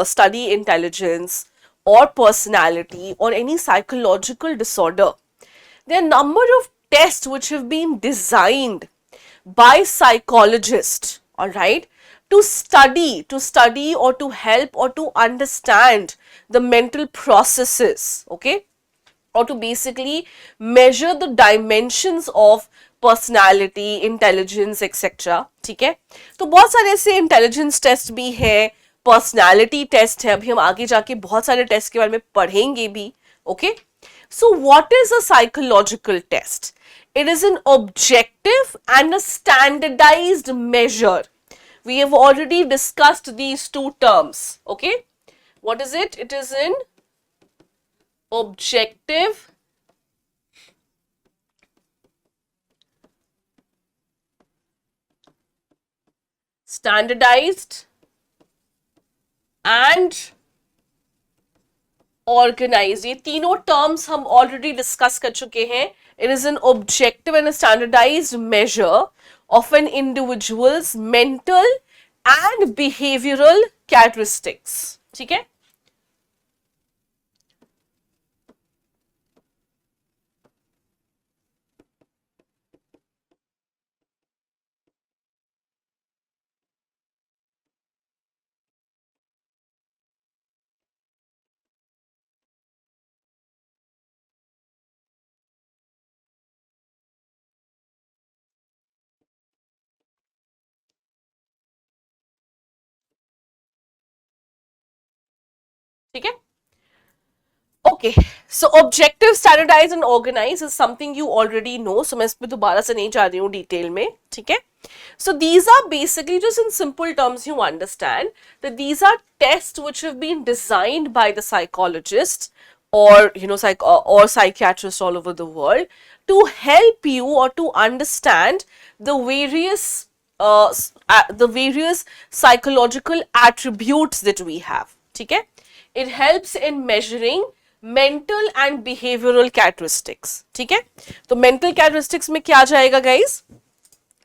study intelligence or personality or any psychological disorder, there are a number of tests which have been designed by psychologists, all right, to study or to help or to understand the mental processes, okay, or to basically measure the dimensions of personality, intelligence etcetera, ठीक है। तो बहुत सारे ऐसे intelligence test भी है, personality test है, अभी हम आगे जाके बहुत सारे टेस्ट के बारे में पढ़ेंगे भी, okay. So what is a psychological test? It is an objective and a standardized measure. We have already discussed these two terms, okay? What is it? It is an objective standardized and organized. ये तीनों terms हम already discuss कर चुके हैं. It is an objective and a standardized measure of an individual's mental and behavioral characteristics. ठीक है. ठीक है. Okay, so objective, standardize and organize is something you already know. So मैं इस पे दोबारा से नहीं जा रही हूँ डिटेल में, ठीक है. So these are basically, just in simple terms you understand that these are tests which have been designed by the psychologists or or psychiatrists all over the world to help you or to understand the various psychological attributes that we have, ठीक है. It helps in measuring mental and behavioural characteristics, ठीक है. तो mental characteristics में क्या जाएगा guys?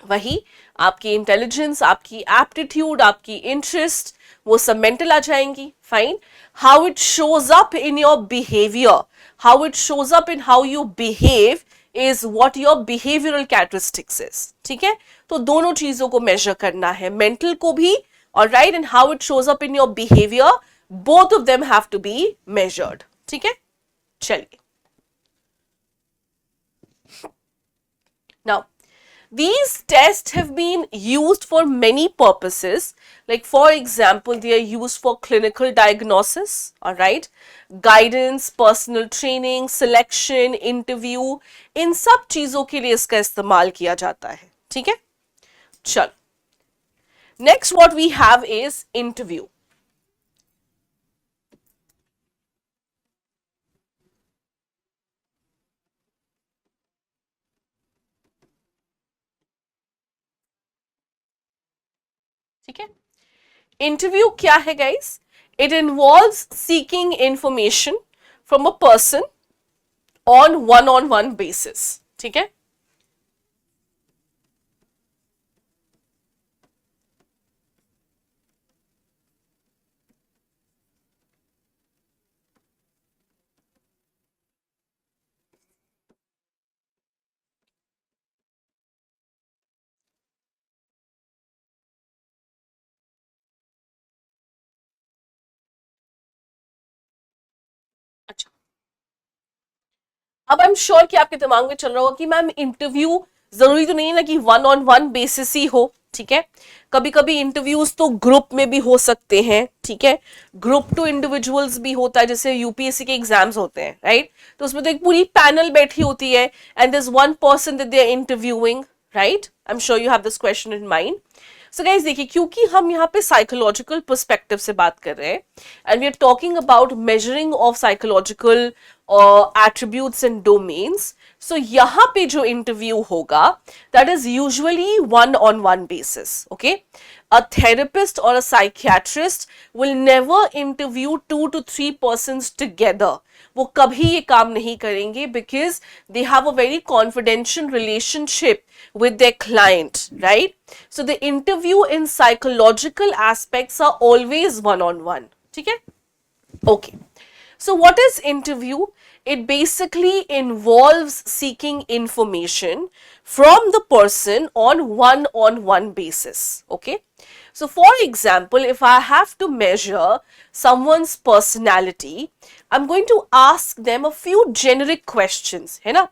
वही आपकी इंटेलिजेंस, आपकी एप्टीट्यूड, आपकी इंटरेस्ट, वो सब मेंटल आ जाएंगी. Fine. How it shows up in your behaviour, how it shows up in how you behave is what your behavioural characteristics is, ठीक है. तो दोनों चीजों को मेजर करना है, मेंटल को भी, alright, and how it shows up in your behaviour, both of them have to be measured, ठीक है. चलिए. Now, these tests have been used for many purposes. Like for example, they are used for clinical diagnosis, all right, guidance, personal training, selection, interview. इन सब चीजों के लिए इसका इस्तेमाल किया जाता है, ठीक है. चलो. Next, what we have is interview. ठीक है. इंटरव्यू क्या है guys? It involves seeking information from a person on one basis, ठीक है. अच्छा, अब आई एम श्योर कि आपके दिमाग में चल रहा होगा कि मैम इंटरव्यू जरूरी तो नहीं है ना कि वन बेसिस ही हो, ठीक है. कभी कभी इंटरव्यूज तो ग्रुप में भी हो सकते हैं, ठीक है. ग्रुप टू इंडिविजुअल्स भी होता है, जैसे यूपीएससी के एग्जाम्स होते हैं, राइट. तो उसमें तो एक पूरी पैनल बैठी होती है and there is one person that they are interviewing, right. I am sure you have this question in mind. So guys देखिए, क्योंकि हम यहाँ पे साइकोलॉजिकल पर्सपेक्टिव से बात कर रहे हैं and we are talking about measuring of psychological attributes and domains, so यहाँ पे जो इंटरव्यू होगा that is usually one-on-one basis, okay. A therapist or a psychiatrist will never interview 2 to 3 persons together. वो कभी ये काम नहीं करेंगे because they have a very confidential relationship with their client, right? So the interview in psychological aspects are always one-on-one, ठीक है? Okay. So what is interview? It basically involves seeking information from the person on one basis. Okay. So for example, if I have to measure someone's personality, I'm going to ask them a few generic questions, है ना?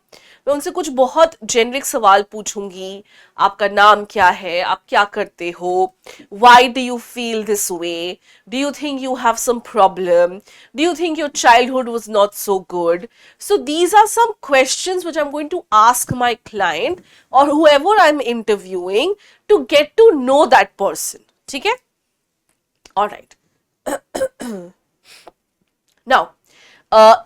मैं उनसे कुछ बहुत generic सवाल पूछूंगी. आपका नाम क्या है, आप क्या करते हो, why do you feel this way, do you think you have some problem, do you think your childhood was not so good. So these are some questions which I am going to ask my client और whoever I am interviewing to get to know that person. ठीक है? Alright. Now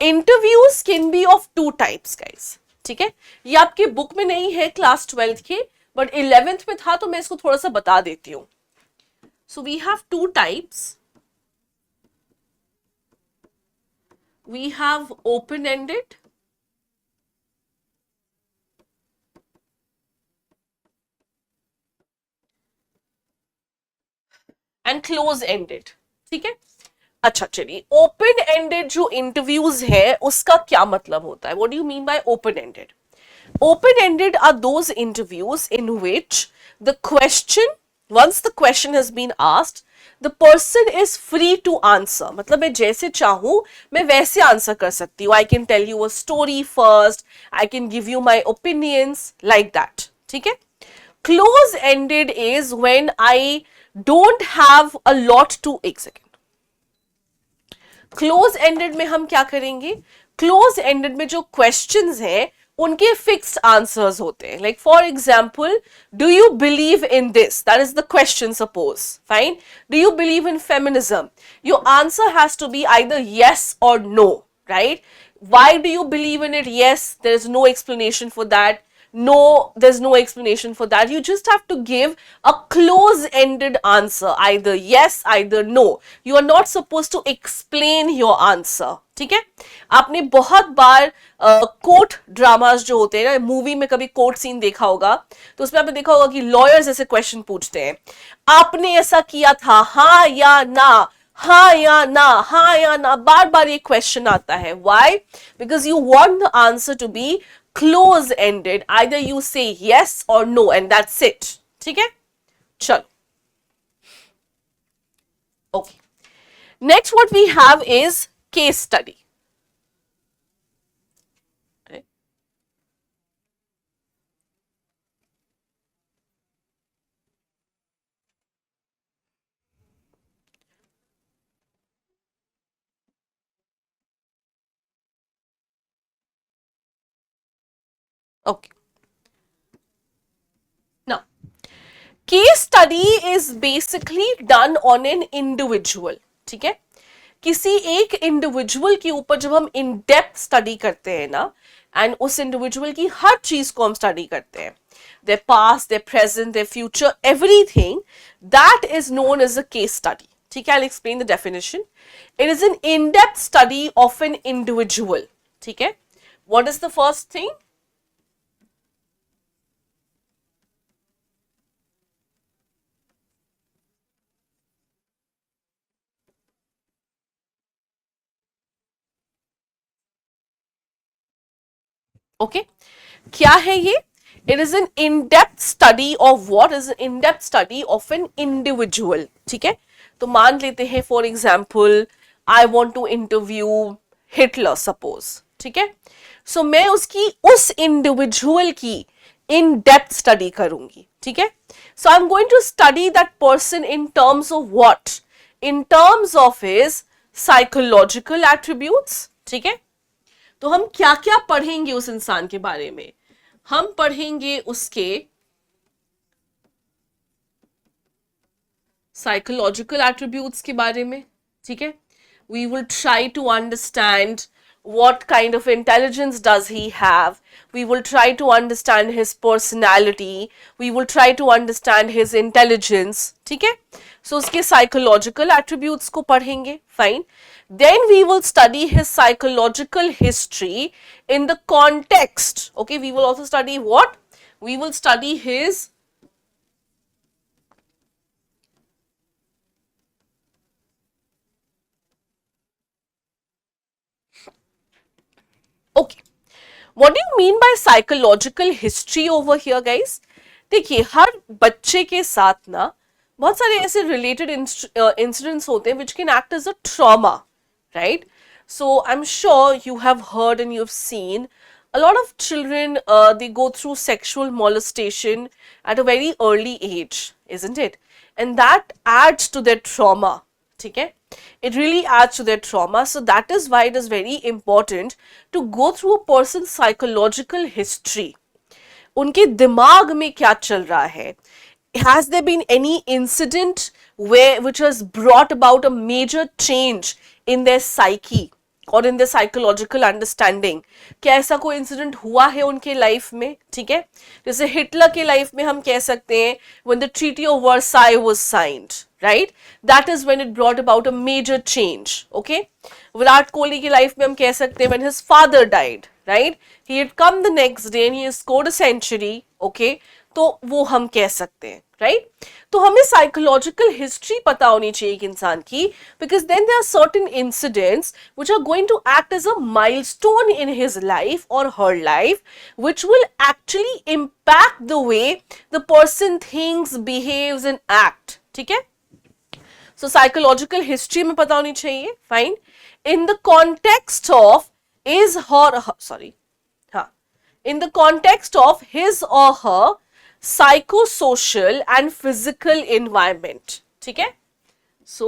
interviews can be of two types guys. ठीक है? ये आपके book में नहीं है क्लास 12th के, बट 11th में था, तो मैं इसको थोड़ा सा बता देती हूं. So we have two types. We have open ended and close ended. ठीक है? अच्छा चलिए, ओपन एंडेड जो इंटरव्यूज है उसका क्या मतलब होता है? What do you mean by open ended? Open ended are those interviews in which the question, once the question has been asked, the person is free to answer. मतलब मैं जैसे चाहूं मैं वैसे आंसर कर सकती हूँ. I can tell you a story first, I can give you my opinions like that. ठीक है? Close ended is when I don't have a lot to execute. Close ended में हम क्या करेंगे? क्लोज एंडेड में जो क्वेश्चंस हैं उनके फिक्स्ड आंसर्स होते हैं. Like for example, do you believe in this? That is the question. Suppose, fine, do you believe in feminism? Your answer has to be either yes or no, right? Why do you believe in it? Yes, there is no explanation for that. No, there's no explanation for that. You just have to give a close-ended answer, either yes, either no. You are not supposed to explain your answer. ठीक है? आपने बहुत बार court dramas जो होते हैं ना, movie में कभी कोर्ट सीन देखा होगा, तो उसमें आपने देखा होगा कि लॉयर्स ऐसे क्वेश्चन पूछते हैं, आपने ऐसा किया था, हाँ या ना, हाँ या ना, हाँ या ना, बार बार ये क्वेश्चन आता है. Why? Because you want the answer to be close ended. Either you say yes or no and that's it. ठीक है? चलो. Okay. Next what we have is case study. Okay. Okay. Now, case study is basically done on an individual. ठीक है? किसी एक individual के ऊपर जब हम इन डेप्थ स्टडी करते हैं ना, एंड उस इंडिविजुअल की हर चीज को हम स्टडी करते हैं, their past, their present, their future, everything, that is known as a case study. ठीक है? I'll explain the definition. It is an in-depth study of an individual. ठीक है? What is the first thing? Okay, क्या है ये? It is an in-depth study of what is an in-depth study of an individual. ठीक है? तो मान लेते हैं for example I want to interview Hitler, suppose. ठीक है? सो मैं उसकी उस इंडिविजुअल की इन डेप्थ स्टडी करूंगी. ठीक है? So I am going to study that person in terms of what? In terms of his psychological attributes. ठीक है? तो हम क्या क्या पढ़ेंगे उस इंसान के बारे में? हम पढ़ेंगे उसके साइकोलॉजिकल एट्रीब्यूट्स के बारे में. ठीक है? We will try to understand what kind of intelligence does he have. We will try to understand his personality. We will try to understand his intelligence. ठीक है? So उसके psychological attributes को पढ़ेंगे. Fine. Then we will study his psychological history in the context. Okay, we will also study what? We will study his What do you mean by psychological history over here, guys? देखिए, हर बच्चे के साथ ना बहुत सारे ऐसे related incidents होते हैं which can act as a trauma, right? So I'm sure you have heard and you've seen a lot of children, they go through sexual molestation at a very early age, isn't it? And that adds to their trauma. ठीक है, it really adds to their trauma. So that is why it is very important to go through a person's psychological history. उनके दिमाग में क्या चल रहा है. Has there been any incident which has brought about a major change in their psyche और in the psychological understanding? क्या ऐसा कोई इंसिडेंट हुआ है उनके लाइफ में? ठीक है, जैसे हिटलर के लाइफ में हम कह सकते हैं when the treaty of Versailles was signed, right, that is when it brought about a major change. Okay, Virat Kohli की लाइफ में हम कह सकते हैं when his father died, right, he had come the next day and he scored a century. Okay, तो वो हम कह सकते हैं, राइट. तो हमें साइकोलॉजिकल हिस्ट्री पता होनी चाहिए एक इंसान की, because then there are certain incidents which are going to act as a milestone in his life और her life, which will actually impact the way the person thinks, behaves and act. ठीक है, so psychological history में पता होनी चाहिए. Fine. In the context of is her, sorry, हाँ, in the context of his or her psychosocial and physical environment. ठीक है, so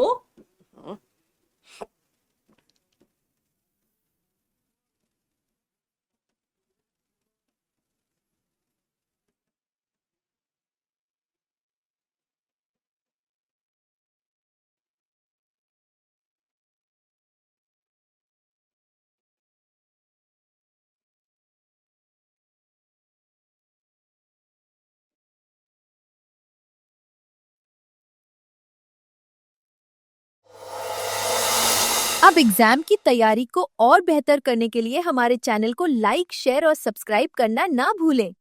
अब एग्जाम की तैयारी को और बेहतर करने के लिए हमारे चैनल को लाइक, शेयर और सब्सक्राइब करना ना भूलें.